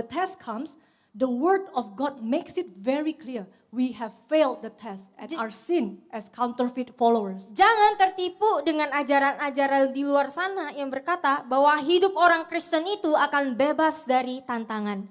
test comes, the word of God makes it very clear. We have failed the test and are sin as counterfeit followers. Jangan tertipu dengan ajaran-ajaran di luar sana yang berkata bahwa hidup orang Kristen itu akan bebas dari tantangan.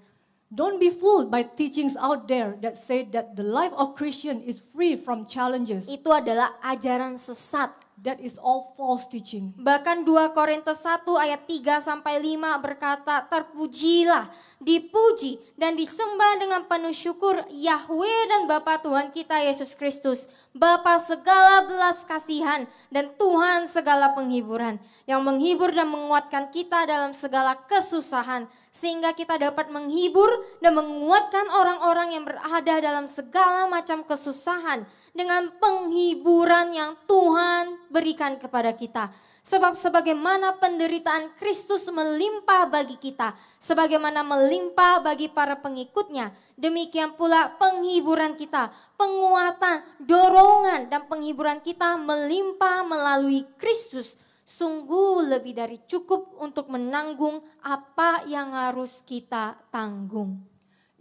Don't be fooled by teachings out there that say that the life of Christian is free from challenges. Itu adalah ajaran sesat. That is all false teaching. Bahkan 2 Korintus 1 ayat 3 sampai 5 berkata, terpujilah dipuji, dan disembah dengan penuh syukur Yahweh dan Bapa Tuhan kita Yesus Kristus, Bapa segala belas kasihan dan Tuhan segala penghiburan, yang menghibur dan menguatkan kita dalam segala kesusahan, sehingga kita dapat menghibur dan menguatkan orang-orang yang berada dalam segala macam kesusahan dengan penghiburan yang Tuhan berikan kepada kita. Sebab sebagaimana penderitaan Kristus melimpah bagi kita, sebagaimana melimpah bagi para pengikutnya, demikian pula penghiburan kita, penguatan, dorongan, dan penghiburan kita melimpah melalui Kristus. Sungguh lebih dari cukup untuk menanggung apa yang harus kita tanggung.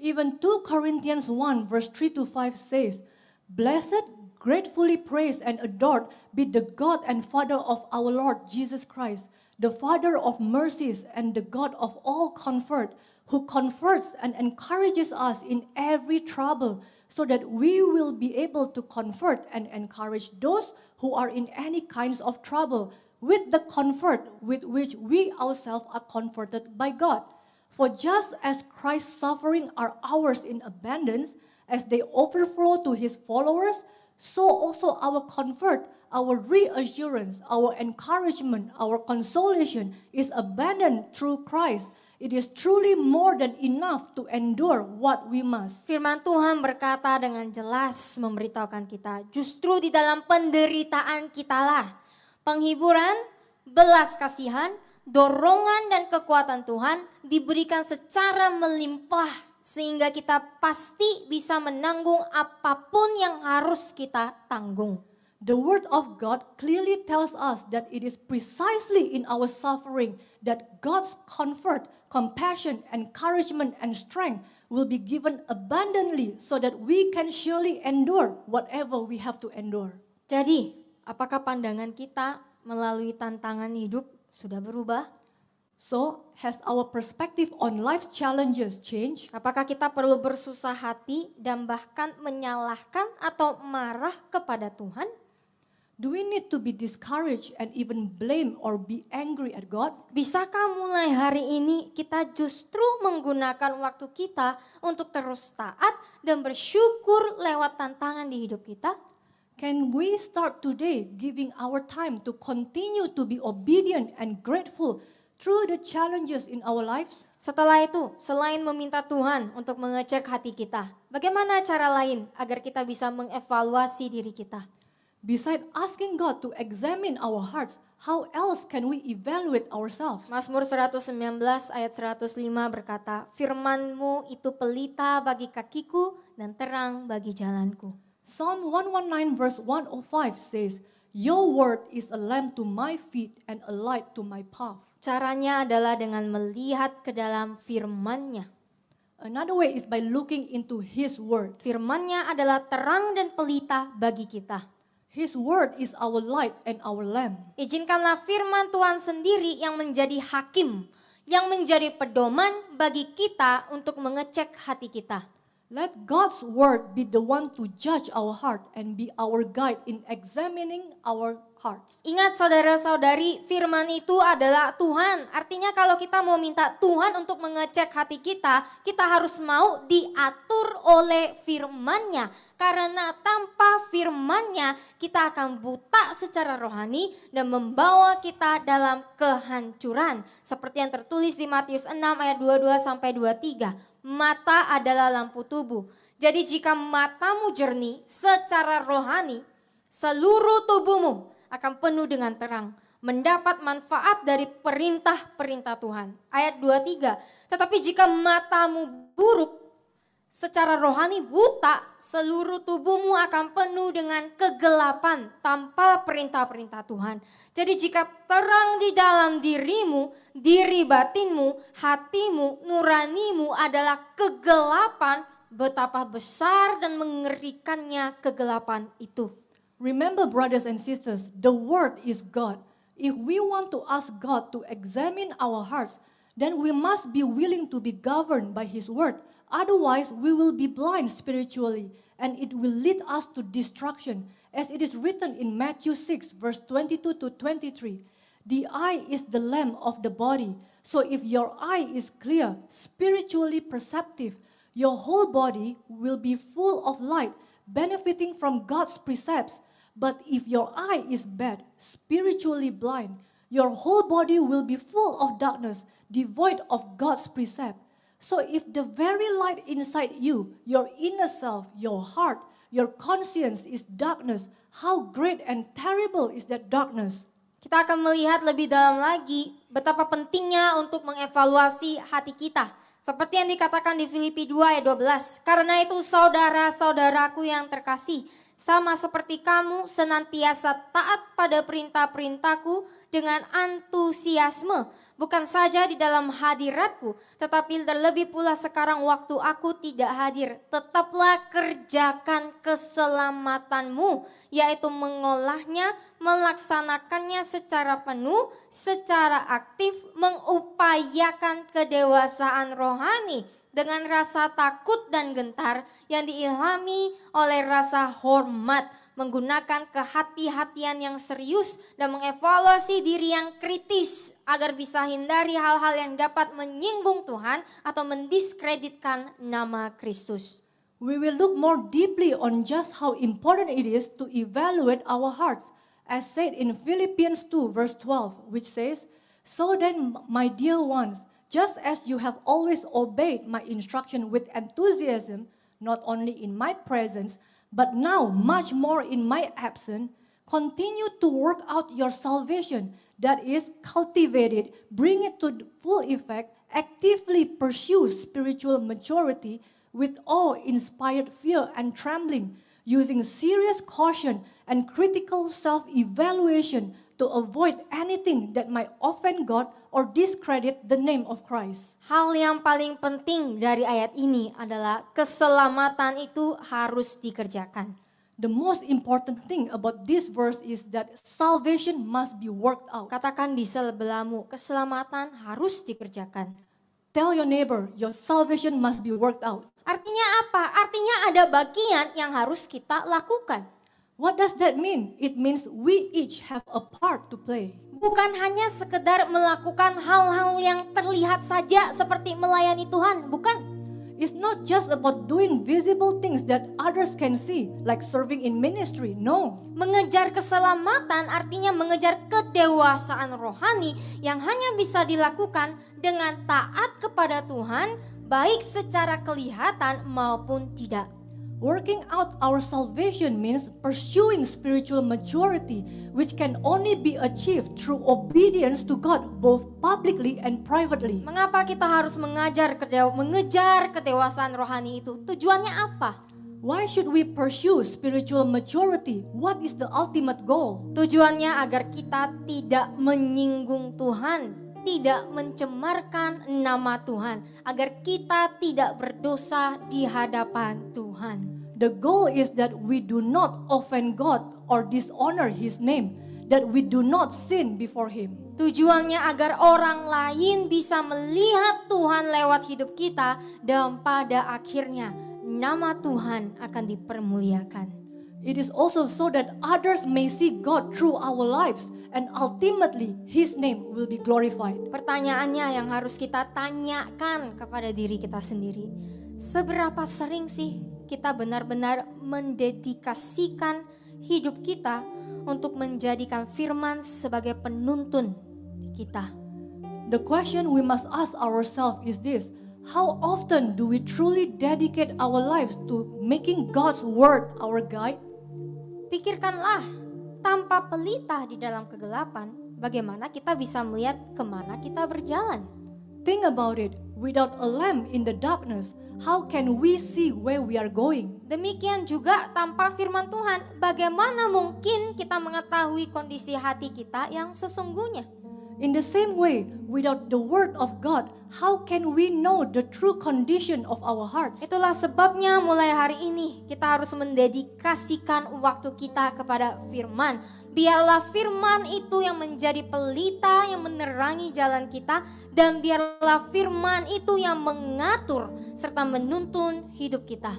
Even 2 Corinthians 1 verse 3-5 says, "Blessed, gratefully praised and adored be the God and Father of our Lord Jesus Christ, the Father of mercies and the God of all comfort, who comforts and encourages us in every trouble, so that we will be able to comfort and encourage those who are in any kinds of trouble, with the comfort with which we ourselves are comforted by God. For just as Christ's suffering are ours in abundance, as they overflow to his followers, so also our comfort, our reassurance, our encouragement, our consolation is abundant through Christ. It is truly more than enough to endure what we must." Firman Tuhan berkata dengan jelas memberitahukan kita, justru di dalam penderitaan kitalah penghiburan, belas kasihan, dorongan dan kekuatan Tuhan diberikan secara melimpah, sehingga kita pasti bisa menanggung apapun yang harus kita tanggung. The word of God clearly tells us that it is precisely in our suffering that God's comfort, compassion, encouragement, and strength will be given abundantly, so that we can surely endure whatever we have to endure. Jadi, apakah pandangan kita melalui tantangan hidup sudah berubah? So, has our perspective on life's challenges changed? Apakah kita perlu bersusah hati dan bahkan menyalahkan atau marah kepada Tuhan? Do we need to be discouraged and even blame or be angry at God? Bisakah mulai hari ini kita justru menggunakan waktu kita untuk terus taat dan bersyukur lewat tantangan di hidup kita? Can we start today giving our time to continue to be obedient and grateful through the challenges in our lives? Setelah itu, selain meminta Tuhan untuk mengecek hati kita, bagaimana cara lain agar kita bisa mengevaluasi diri kita? Besides asking God to examine our hearts, how else can we evaluate ourselves? Mazmur 119 ayat 105 berkata, "Firman-Mu itu pelita bagi kakiku dan terang bagi jalanku." Psalm 119 verse 105 says, "Your word is a lamp to my feet and a light to my path." Caranya adalah dengan melihat ke dalam firman-Nya. Another way is by looking into His word. Firman-Nya adalah terang dan pelita bagi kita. His word is our light and our lamp. Izinkanlah firman Tuhan sendiri yang menjadi hakim, yang menjadi pedoman bagi kita untuk mengecek hati kita. Let God's word be the one to judge our heart and be our guide in examining our hearts. Ingat saudara-saudari, firman itu adalah Tuhan. Artinya kalau kita mau minta Tuhan untuk mengecek hati kita harus mau diatur oleh firman-Nya. Karena tanpa firman-Nya kita akan buta secara rohani dan membawa kita dalam kehancuran. Seperti yang tertulis di Matius 6 ayat 22-23. Mata adalah lampu tubuh. Jadi jika matamu jernih secara rohani, seluruh tubuhmu akan penuh dengan terang, mendapat manfaat dari perintah-perintah Tuhan. Ayat 23, tetapi jika matamu buruk, secara rohani buta, seluruh tubuhmu akan penuh dengan kegelapan tanpa perintah-perintah Tuhan. Jadi jika terang di dalam dirimu, diri batinmu, hatimu, nuranimu adalah kegelapan, betapa besar dan mengerikannya kegelapan itu. Remember, brothers and sisters, the word is God. If we want to ask God to examine our hearts, then we must be willing to be governed by His word. Otherwise, we will be blind spiritually, and it will lead us to destruction. As it is written in Matthew 6, verse 22-23, The eye is the lamp of the body. So if your eye is clear, spiritually perceptive, your whole body will be full of light, benefiting from God's precepts. But if your eye is bad, spiritually blind, your whole body will be full of darkness, devoid of God's precept. So if the very light inside you, your inner self, your heart, your conscience is darkness, how great and terrible is that darkness? Kita akan melihat lebih dalam lagi betapa pentingnya untuk mengevaluasi hati kita. Seperti yang dikatakan di Filipi 2 ayat 12. Karena itu saudara-saudaraku yang terkasih, sama seperti kamu senantiasa taat pada perintah-perintahku dengan antusiasme. Bukan saja di dalam hadiratku, tetapi terlebih pula sekarang waktu aku tidak hadir. Tetaplah kerjakan keselamatanmu, yaitu mengolahnya, melaksanakannya secara penuh, secara aktif, mengupayakan kedewasaan rohani dengan rasa takut dan gentar yang diilhami oleh rasa hormat, menggunakan kehati-hatian yang serius dan mengevaluasi diri yang kritis agar bisa hindari hal-hal yang dapat menyinggung Tuhan atau mendiskreditkan nama Kristus. We will look more deeply on just how important it is to evaluate our hearts, as said in Philippians 2 verse 12, which says, "So then, my dear ones, just as you have always obeyed my instruction with enthusiasm, not only in my presence, but now much more in my absence, continue to work out your salvation, that is, cultivate it, bring it to full effect, actively pursue spiritual maturity with awe-inspired fear and trembling, using serious caution and critical self-evaluation to avoid anything that might offend God or discredit the name of Christ." Hal yang paling penting dari ayat ini adalah keselamatan itu harus dikerjakan. The most important thing about this verse is that salvation must be worked out. Katakan di sebelahmu, keselamatan harus dikerjakan. Tell your neighbor, your salvation must be worked out. Artinya apa? Artinya ada bagian yang harus kita lakukan. What does that mean? It means we each have a part to play. Bukan hanya sekedar melakukan hal-hal yang terlihat saja seperti melayani Tuhan, bukan. It's not just about doing visible things that others can see, like serving in ministry. No. Mengejar keselamatan artinya mengejar kedewasaan rohani yang hanya bisa dilakukan dengan taat kepada Tuhan, baik secara kelihatan maupun tidak. Working out our salvation means pursuing spiritual maturity, which can only be achieved through obedience to God, both publicly and privately. Mengapa kita harus mengejar kedewasaan rohani itu? Tujuannya apa? Why should we pursue spiritual maturity? What is the ultimate goal? Tujuannya agar kita tidak menyinggung Tuhan, tidak mencemarkan nama Tuhan, agar kita tidak berdosa di hadapan Tuhan. The goal is that we do not offend God or dishonor His name, that we do not sin before Him. Tujuannya agar orang lain bisa melihat Tuhan lewat hidup kita dan pada akhirnya nama Tuhan akan dipermuliakan. It is also so that others may see God through our lives and ultimately His name will be glorified. Pertanyaannya yang harus kita tanyakan kepada diri kita sendiri. Seberapa sering sih kita benar-benar mendedikasikan hidup kita untuk menjadikan firman sebagai penuntun kita? The question we must ask ourselves is this: how often do we truly dedicate our lives to making God's word our guide? Pikirkanlah, tanpa pelita di dalam kegelapan, bagaimana kita bisa melihat kemana kita berjalan? Think about it. Without a lamp in the darkness, how can we see where we are going? Demikian juga tanpa firman Tuhan, bagaimana mungkin kita mengetahui kondisi hati kita yang sesungguhnya? In the same way, without the word of God, how can we know the true condition of our hearts? Itulah sebabnya mulai hari ini kita harus mendedikasikan waktu kita kepada firman. Biarlah firman itu yang menjadi pelita yang menerangi jalan kita, dan biarlah firman itu yang mengatur serta menuntun hidup kita.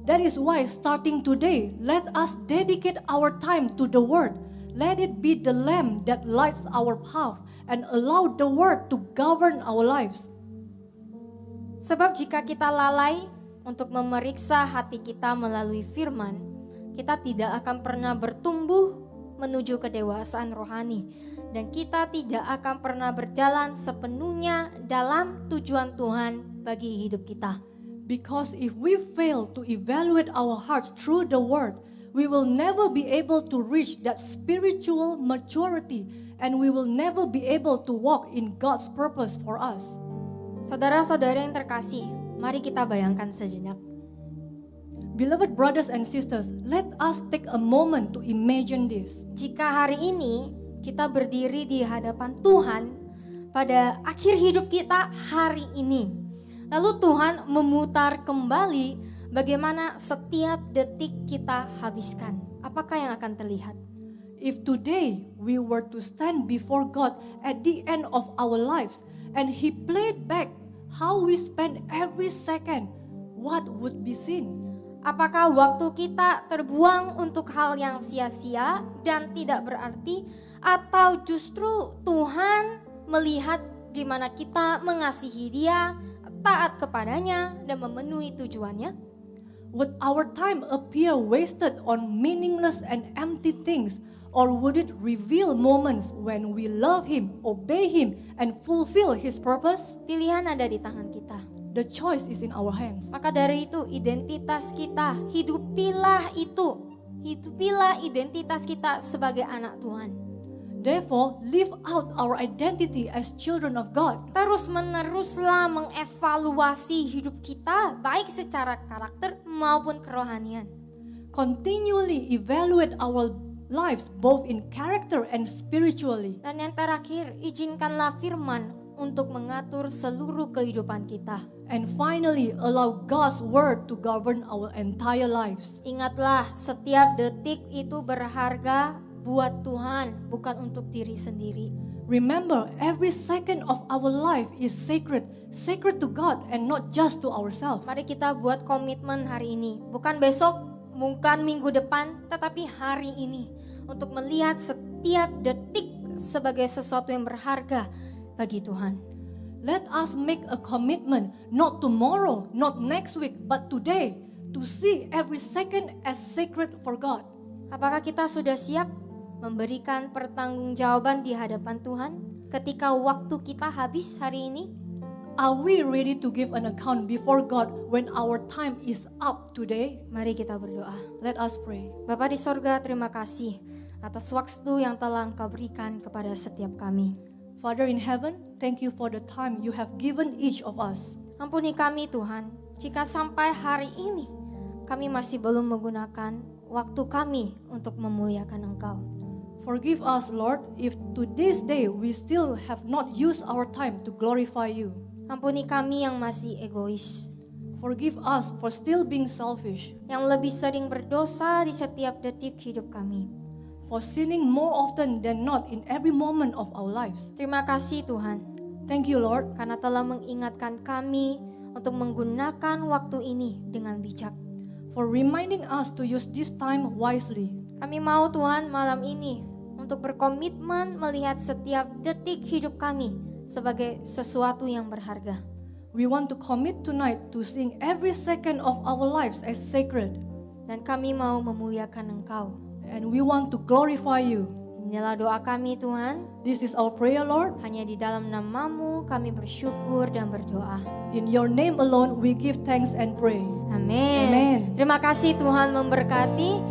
That is why starting today, let us dedicate our time to the word. Let it be the lamp that lights our path and allow the word to govern our lives. Sebab jika kita lalai untuk memeriksa hati kita melalui firman, kita tidak akan pernah bertumbuh menuju kedewasaan rohani, dan kita tidak akan pernah berjalan sepenuhnya dalam tujuan Tuhan bagi hidup kita. Because if we fail to evaluate our hearts through the word, we will never be able to reach that spiritual maturity, and we will never be able to walk in God's purpose for us. Saudara-saudara yang terkasih, mari kita bayangkan sejenak. Beloved brothers and sisters, let us take a moment to imagine this. Jika hari ini kita berdiri di hadapan Tuhan pada akhir hidup kita hari ini, lalu Tuhan memutar kembali bagaimana setiap detik kita habiskan. Apakah yang akan terlihat? If today we were to stand before God at the end of our lives and He played back how we spend every second, what would be seen? Apakah waktu kita terbuang untuk hal yang sia-sia dan tidak berarti, atau justru Tuhan melihat di mana kita mengasihi Dia, taat kepadanya, dan memenuhi tujuannya? Would our time appear wasted on meaningless and empty things, or would it reveal moments when we love Him, obey Him, and fulfill His purpose? Pilihan ada di tangan kita. The choice is in our hands. Maka dari itu identitas kita, hidupilah identitas kita sebagai anak Tuhan. Therefore, live out our identity as children of God. Terus-meneruslah mengevaluasi hidup kita, baik secara karakter maupun kerohanian. Continually evaluate our lives both in character and spiritually. Dan yang terakhir, izinkanlah firman untuk mengatur seluruh kehidupan kita. And finally, allow God's word to govern our entire lives. Ingatlah, setiap detik itu berharga buat Tuhan, bukan untuk diri sendiri. Remember, every second of our life is sacred to God and not just to ourselves. Mari kita buat komitmen hari ini, bukan besok, bukan minggu depan, tetapi hari ini, untuk melihat setiap detik sebagai sesuatu yang berharga bagi Tuhan. Let us make a commitment, not tomorrow, not next week, but today, to see every second as sacred for God. Apakah kita sudah siap memberikan pertanggungjawaban di hadapan Tuhan ketika waktu kita habis hari ini? Are we ready to give an account before God when our time is up today? Mari kita berdoa. Let us pray. Bapa di sorga, terima kasih atas waktu yang telah Engkau berikan kepada setiap kami. Father in heaven, thank you for the time you have given each of us. Ampuni kami Tuhan, jika sampai hari ini kami masih belum menggunakan waktu kami untuk memuliakan Engkau. Forgive us, Lord, if to this day we still have not used our time to glorify you. Ampuni kami yang masih egois, Forgive us for still being selfish, yang lebih sering berdosa di setiap detik hidup kami. for sinning more often than not in every moment of our lives. Terima kasih Tuhan, Thank you, Lord, karena telah mengingatkan kami untuk menggunakan waktu ini dengan bijak. for reminding us to use this time wisely. Kami mau Tuhan malam ini untuk berkomitmen melihat setiap detik hidup kami sebagai sesuatu yang berharga. We want to commit tonight to seeing every second of our lives as sacred, Dan kami mau memuliakan Engkau. and we want to glorify you. Inilah doa kami Tuhan, This is our prayer, Lord. hanya di dalam nama-Mu kami bersyukur dan berdoa. In your name alone we give thanks and pray. Amin. Amen. Terima kasih Tuhan memberkati.